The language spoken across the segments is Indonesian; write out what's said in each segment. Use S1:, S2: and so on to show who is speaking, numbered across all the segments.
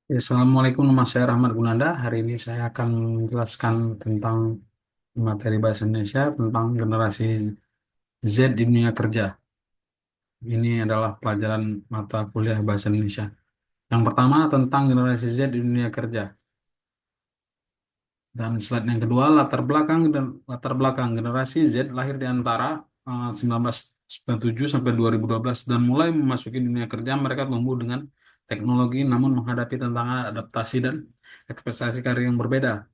S1: Ya, Assalamualaikum, nama saya Rahmat Gunanda. Hari ini saya akan menjelaskan tentang materi bahasa Indonesia tentang generasi Z di dunia kerja. Ini adalah pelajaran mata kuliah bahasa Indonesia. Yang pertama tentang generasi Z di dunia kerja. Dan slide yang kedua latar belakang generasi Z lahir di antara 1997 sampai 2012 dan mulai memasuki dunia kerja mereka tumbuh dengan teknologi namun menghadapi tantangan adaptasi dan ekspektasi karir yang berbeda.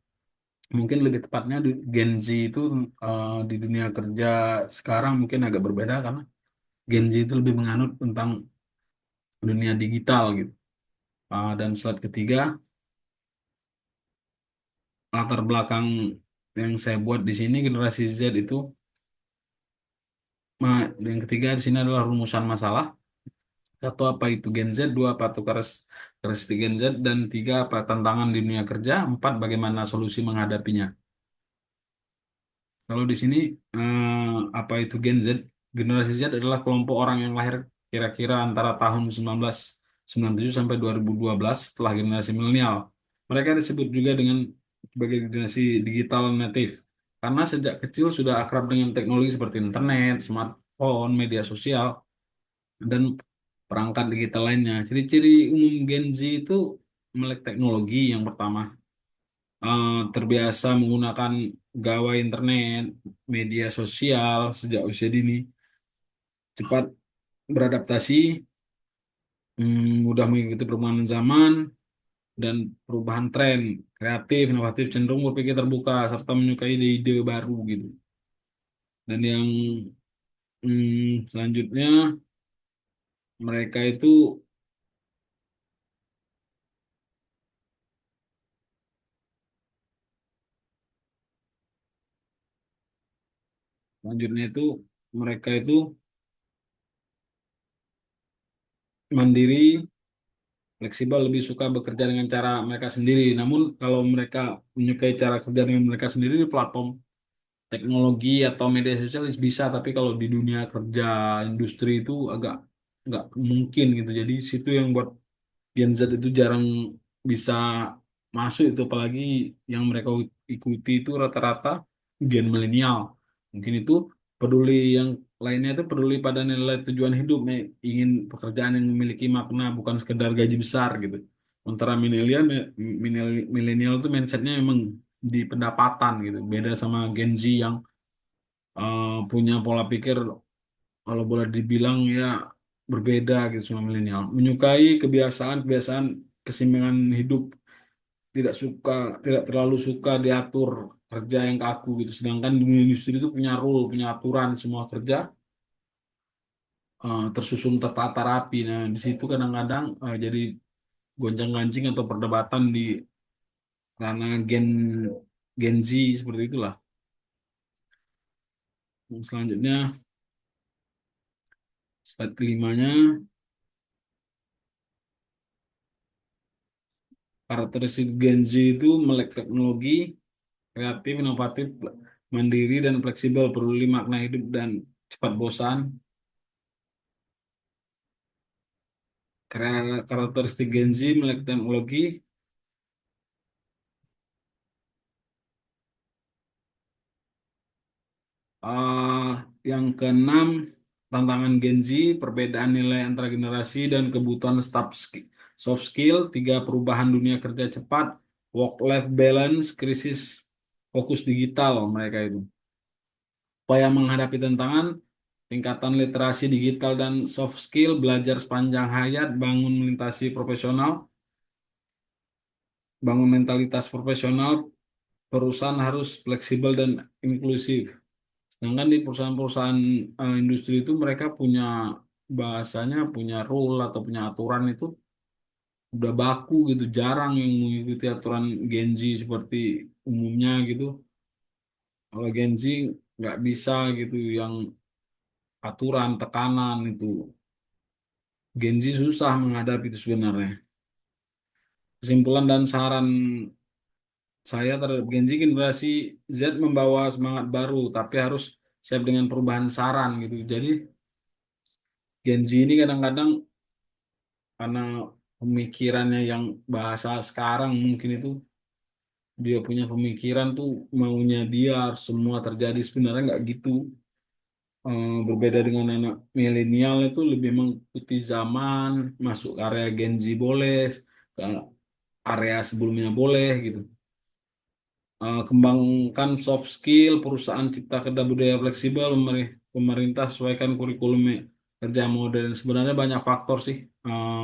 S1: Mungkin lebih tepatnya di Gen Z itu di dunia kerja sekarang mungkin agak berbeda karena Gen Z itu lebih menganut tentang dunia digital gitu. Dan slide ketiga, latar belakang yang saya buat di sini generasi Z itu, yang ketiga di sini adalah rumusan masalah. Satu, apa itu Gen Z? Dua, apa itu karakteristik Gen Z? Dan tiga, apa tantangan di dunia kerja? Empat, bagaimana solusi menghadapinya? Kalau di sini apa itu Gen Z? Generasi Z adalah kelompok orang yang lahir kira-kira antara tahun 1997 sampai 2012 setelah generasi milenial. Mereka disebut juga dengan sebagai generasi digital native karena sejak kecil sudah akrab dengan teknologi seperti internet, smartphone, media sosial, dan perangkat digital lainnya. Ciri-ciri umum Gen Z itu melek teknologi yang pertama, terbiasa menggunakan gawai internet, media sosial sejak usia dini, cepat beradaptasi, mudah mengikuti perkembangan zaman dan perubahan tren, kreatif, inovatif, cenderung berpikir terbuka serta menyukai ide-ide baru gitu. Dan yang selanjutnya mereka itu selanjutnya itu mereka itu mandiri, fleksibel, lebih suka bekerja dengan cara mereka sendiri. Namun kalau mereka menyukai cara kerja dengan mereka sendiri di platform teknologi atau media sosial bisa, tapi kalau di dunia kerja industri itu agak nggak mungkin gitu. Jadi situ yang buat Gen Z itu jarang bisa masuk itu, apalagi yang mereka ikuti itu rata-rata Gen milenial. Mungkin itu peduli, yang lainnya itu peduli pada nilai tujuan hidup, ingin pekerjaan yang memiliki makna bukan sekedar gaji besar gitu. Sementara milenial itu mindsetnya memang di pendapatan gitu. Beda sama Gen Z yang punya pola pikir kalau boleh dibilang ya berbeda gitu sama milenial. Menyukai kebiasaan-kebiasaan keseimbangan hidup, tidak suka, tidak terlalu suka diatur kerja yang kaku gitu. Sedangkan dunia industri itu punya rule, punya aturan, semua kerja tersusun tertata rapi. Nah, di situ kadang-kadang jadi gonjang-ganjing atau perdebatan di ranah Gen Z seperti itulah. Selanjutnya slide kelimanya, karakteristik Gen Z itu melek teknologi, kreatif, inovatif, mandiri, dan fleksibel, peduli makna hidup, dan cepat bosan. Karakteristik Gen Z melek teknologi. eh yang keenam, tantangan Gen Z, perbedaan nilai antara generasi dan kebutuhan soft skill. Tiga, perubahan dunia kerja cepat, work-life balance, krisis fokus digital mereka itu. Upaya menghadapi tantangan, tingkatan literasi digital dan soft skill, belajar sepanjang hayat, bangun mentalitas profesional, perusahaan harus fleksibel dan inklusif. Sedangkan di perusahaan-perusahaan industri itu mereka punya bahasanya, punya rule atau punya aturan itu udah baku gitu, jarang yang mengikuti aturan Gen Z seperti umumnya gitu. Kalau Gen Z nggak bisa gitu, yang aturan, tekanan itu. Gen Z susah menghadapi itu sebenarnya. Kesimpulan dan saran saya terhadap Gen Z, generasi Z membawa semangat baru, tapi harus siap dengan perubahan saran gitu. Jadi Gen Z ini kadang-kadang karena pemikirannya yang bahasa sekarang mungkin itu dia punya pemikiran tuh maunya dia harus semua terjadi sebenarnya nggak gitu. Berbeda dengan anak milenial itu lebih mengikuti zaman, masuk area Gen Z boleh, ke area sebelumnya boleh gitu. Kembangkan soft skill, perusahaan cipta kerja budaya fleksibel, pemerintah sesuaikan kurikulum kerja modern. Sebenarnya banyak faktor sih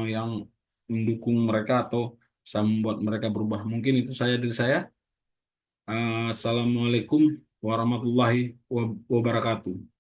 S1: yang mendukung mereka atau bisa membuat mereka berubah. Mungkin itu saya dari saya. Assalamualaikum warahmatullahi wabarakatuh.